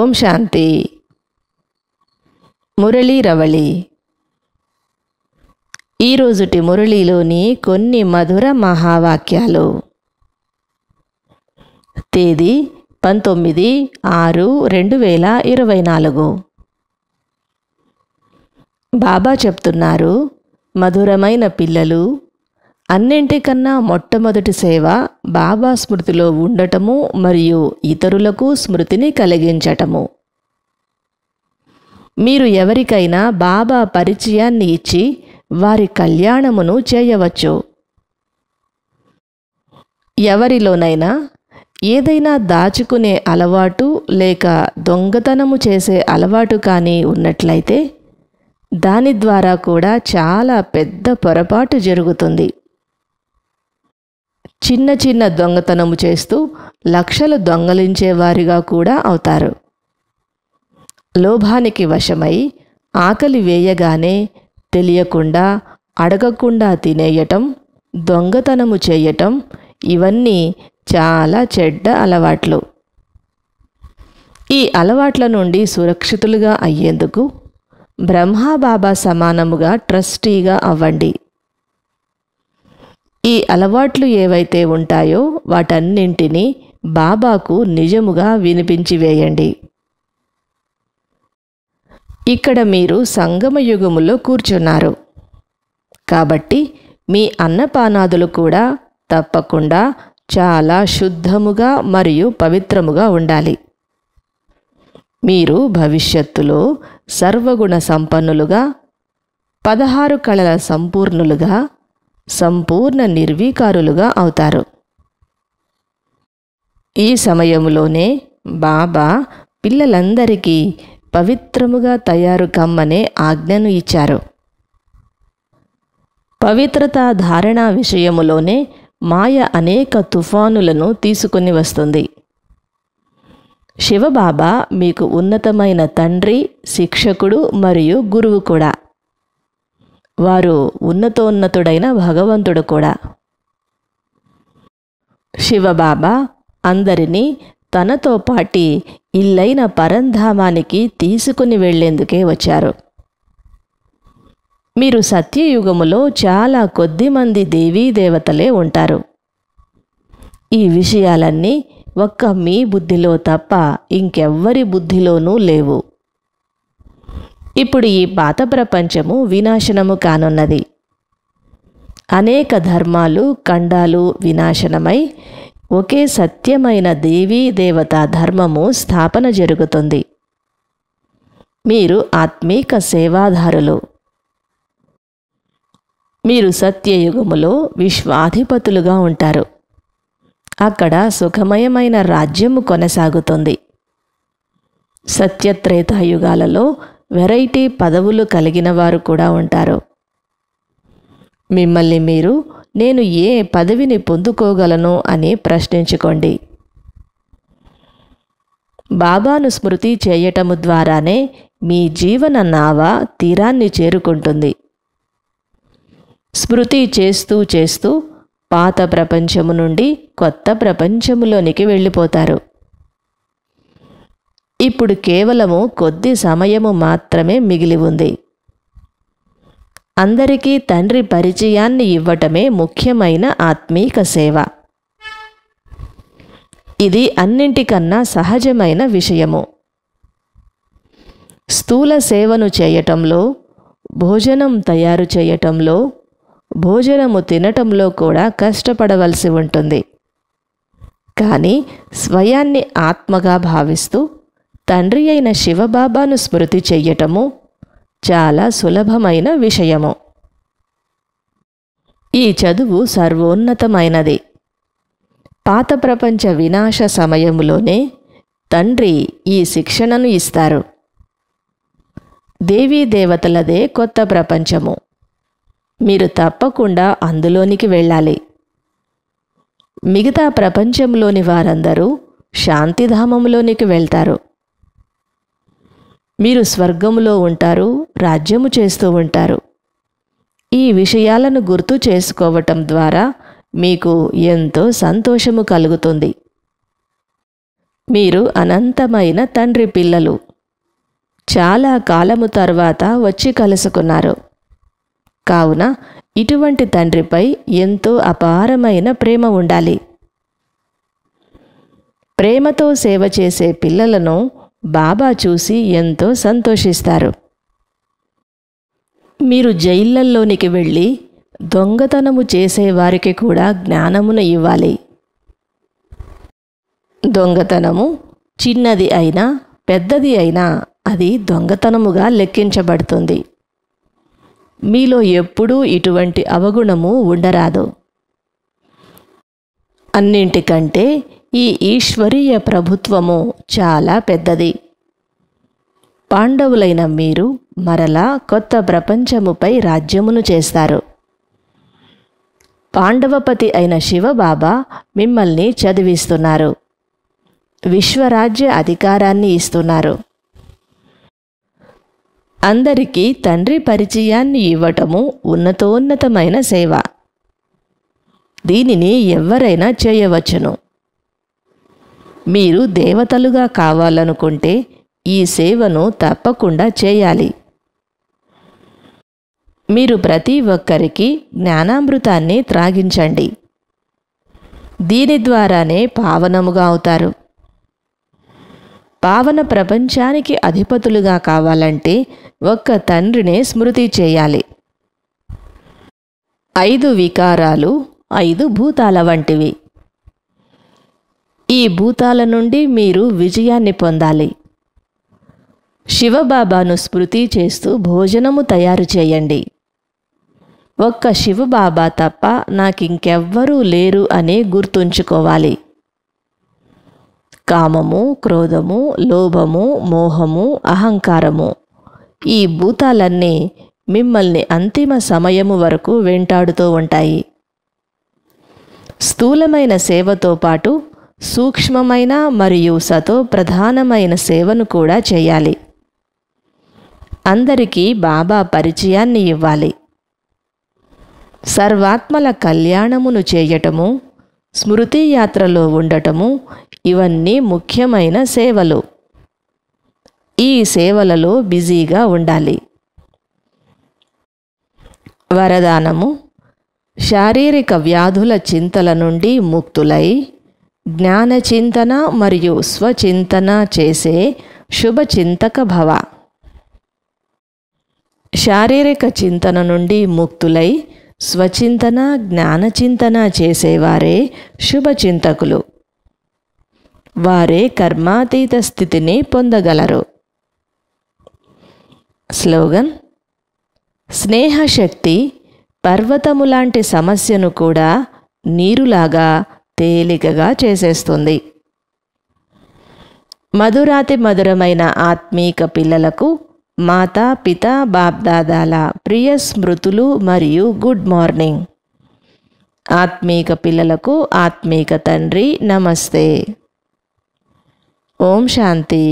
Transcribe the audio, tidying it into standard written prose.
ఓం శాంతి. మురళీ రవళి. ఈరోజుటి మురళీలోని కొన్ని మధుర మహావాక్యాలు. తేదీ 19/6/2024. బాబా చెప్తున్నారు, మధురమైన పిల్లలు, అన్నింటికన్నా మొట్టమొదటి సేవ బాబా స్మృతిలో ఉండటము మరియు ఇతరులకు స్మృతిని కలిగించటము. మీరు ఎవరికైనా బాబా పరిచయాన్ని ఇచ్చి వారి కళ్యాణమును చేయవచ్చు. ఎవరిలోనైనా ఏదైనా దాచుకునే అలవాటు లేక దొంగతనము చేసే అలవాటు కానీ ఉన్నట్లయితే దాని ద్వారా కూడా చాలా పెద్ద పొరపాటు జరుగుతుంది. చిన్న చిన్న దొంగతనము చేస్తూ లక్షలు దొంగలించేవారిగా కూడా అవుతారు. లోభానికి వశమై ఆకలి వేయగానే తెలియకుండా అడగకుండా తినేయటం, దొంగతనము చేయటం, ఇవన్నీ చాలా చెడ్డ అలవాట్లు. ఈ అలవాట్ల నుండి సురక్షితులుగా అయ్యేందుకు బ్రహ్మాబాబా సమానముగా ట్రస్టీగా అవ్వండి. ఈ అలవాట్లు ఏవైతే ఉంటాయో వాటన్నింటినీ బాబాకు నిజముగా వినిపించి వేయండి. ఇక్కడ మీరు సంగమయుగములో కూర్చున్నారు కాబట్టి మీ అన్నపానాదులు కూడా తప్పకుండా చాలా శుద్ధముగా మరియు పవిత్రముగా ఉండాలి. మీరు భవిష్యత్తులో సర్వగుణ సంపన్నులుగా, 16 కళల సంపూర్ణులుగా, సంపూర్ణ నిర్వీకారులుగా అవుతారు. ఈ సమయంలోనే బాబా పిల్లలందరికీ పవిత్రముగా తయారు కమ్మనే ఆజ్ఞను ఇచ్చారు. పవిత్రతా ధారణ విషయములోనే మాయ అనేక తుఫానులను తీసుకుని వస్తుంది. శివబాబా మీకు ఉన్నతమైన తండ్రి, శిక్షకుడు మరియు గురువు కూడా. వారు ఉన్నతోన్నతుడైన భగవంతుడు కూడా. శివబాబా అందరినీ తనతో పాటి ఇల్లైన పరంధామానికి తీసుకుని వెళ్లేందుకే వచ్చారు. మీరు సత్యయుగములో చాలా కొద్ది మంది దేవతలే ఉంటారు. ఈ విషయాలన్నీ ఒక్క మీ బుద్ధిలో తప్ప ఇంకెవ్వరి బుద్ధిలోనూ లేవు. ఇప్పుడు ఈ పాత ప్రపంచము వినాశనము కానున్నది. అనేక ధర్మాలు, ఖండాలు వినాశనమై ఒకే సత్యమైన దేవతా ధర్మము స్థాపన జరుగుతుంది. మీరు ఆత్మీక సేవాదారులు. మీరు సత్యయుగములో విశ్వాధిపతులుగా ఉంటారు. అక్కడ సుఖమయమైన రాజ్యము కొనసాగుతుంది. సత్యత్రేతాయుగాలలో వెరైటీ పదవులు కలిగిన వారు కూడా ఉంటారు. మిమ్మల్ని మీరు నేను ఏ పదవిని పొందుకోగలను అని ప్రశ్నించుకోండి. బాబాను స్మృతి చేయటము ద్వారానే మీ జీవన నావ తీరాన్ని చేరుకుంటుంది. స్మృతి చేస్తూ చేస్తూ పాత ప్రపంచము నుండి కొత్త ప్రపంచములోనికి వెళ్ళిపోతారు. ఇప్పుడు కేవలము కొద్ది సమయము మాత్రమే మిగిలి ఉంది. అందరికీ తండ్రి పరిచయాన్ని ఇవ్వటమే ముఖ్యమైన ఆత్మీక సేవ. ఇది అన్నింటికన్నా సహజమైన విషయము. స్థూల సేవను చేయటంలో, భోజనం తయారు చేయటంలో, భోజనము తినటంలో కూడా కష్టపడవలసి ఉంటుంది. కానీ స్వయాన్ని ఆత్మగా భావిస్తూ తండ్రి అయిన శివబాబాను స్మృతి చెయ్యటము చాలా సులభమైన విషయము. ఈ చదువు సర్వోన్నతమైనది. పాత ప్రపంచ వినాశ సమయములోనే తండ్రి ఈ శిక్షణను ఇస్తారు. దేవతలదే కొత్త ప్రపంచము. మీరు తప్పకుండా అందులోనికి వెళ్ళాలి. మిగతా ప్రపంచంలోని వారందరూ శాంతిధామంలోనికి వెళ్తారు. మీరు స్వర్గములో ఉంటారు, రాజ్యము చేస్తూ ఉంటారు. ఈ విషయాలను గుర్తు చేసుకోవటం ద్వారా మీకు ఎంతో సంతోషము కలుగుతుంది. మీరు అనంతమైన తండ్రి పిల్లలు. చాలా కాలము తర్వాత వచ్చి కలుసుకున్నారు. కావున ఇటువంటి తండ్రిపై ఎంతో అపారమైన ప్రేమ ఉండాలి. ప్రేమతో సేవ చేసే పిల్లలను బాబా చూసి ఎంతో సంతోషిస్తారు. మీరు జైళ్ళల్లోనికి వెళ్ళి దొంగతనము చేసేవారికి కూడా జ్ఞానమును ఇవ్వాలి. దొంగతనము చిన్నది అయినా పెద్దది అయినా అది దొంగతనముగా లెక్కించబడుతుంది. మీలో ఎప్పుడూ ఇటువంటి అవగుణము ఉండరాదు. అన్నింటికంటే ఈ ఈశ్వరీయ ప్రభుత్వము చాలా పెద్దది. పాండవులైన మీరు మరలా కొత్త ప్రపంచముపై రాజ్యమును చేస్తారు. పాండవపతి అయిన శివబాబా మిమ్మల్ని చదివిస్తున్నారు. విశ్వరాజ్య అధికారాన్ని ఇస్తున్నారు. అందరికీ తండ్రి పరిచయాన్ని ఇవ్వటము ఉన్నతోన్నతమైన సేవ. దీనిని ఎవరైనా చేయవచ్చును. మీరు దేవతలుగా కావాలనుకుంటే ఈ సేవను తప్పకుండా చేయాలి. మీరు ప్రతి ఒక్కరికి జ్ఞానామృతాన్ని త్రాగించండి. దీని ద్వారానే పావనముగా అవుతారు. పావన ప్రపంచానికి అధిపతులుగా కావాలంటే ఒక్క తండ్రినే స్మృతి చేయాలి. 5 వికారాలు 5 భూతాల వంటివి. ఈ భూతాల నుండి మీరు విజయాన్ని పొందాలి. శివబాబాను స్మృతి చేస్తూ భోజనము తయారు చేయండి. ఒక్క శివబాబా తప్ప నాకింకెవ్వరూ లేరు అని గుర్తుంచుకోవాలి. కామము, క్రోధము, లోభము, మోహము, అహంకారము ఈ భూతాలన్నీ మిమ్మల్ని అంతిమ సమయము వరకు వెంటాడుతూ ఉంటాయి. స్థూలమైన సేవతో పాటు సూక్ష్మమైన మరియు సతో ప్రధానమైన సేవను కూడా చేయాలి. అందరికీ బాబా పరిచయాన్ని ఇవ్వాలి. సర్వాత్మల కళ్యాణమును చేయటము, స్మృతి యాత్రలో ఉండటము ఇవన్నీ ముఖ్యమైన సేవలు. ఈ సేవలలో బిజీగా ఉండాలి. వరదానము: శారీరక వ్యాధుల చింతల నుండి ముక్తులై జ్ఞానచింతన మరియు స్వచింతన చేసే శుభచింతక భవ. శారీరక చింతన నుండి ముక్తులై స్వచింతన జ్ఞానచింతన చేసేవారే శుభచింతకులు. వారే కర్మాతీత స్థితిని పొందగలరు. స్లోగన్: స్నేహశక్తి పర్వతములాంటి సమస్యను కూడా నీరులాగా తేలికగా చేసేస్తుంది. మధురాతి మధురమైన ఆత్మీక పిల్లలకు మాతా పిత బాప్దాదాల ప్రియ స్మృతులు మరియు గుడ్ మార్నింగ్. ఆత్మీక పిల్లలకు ఆత్మీక తండ్రి నమస్తే. ఓం శాంతి.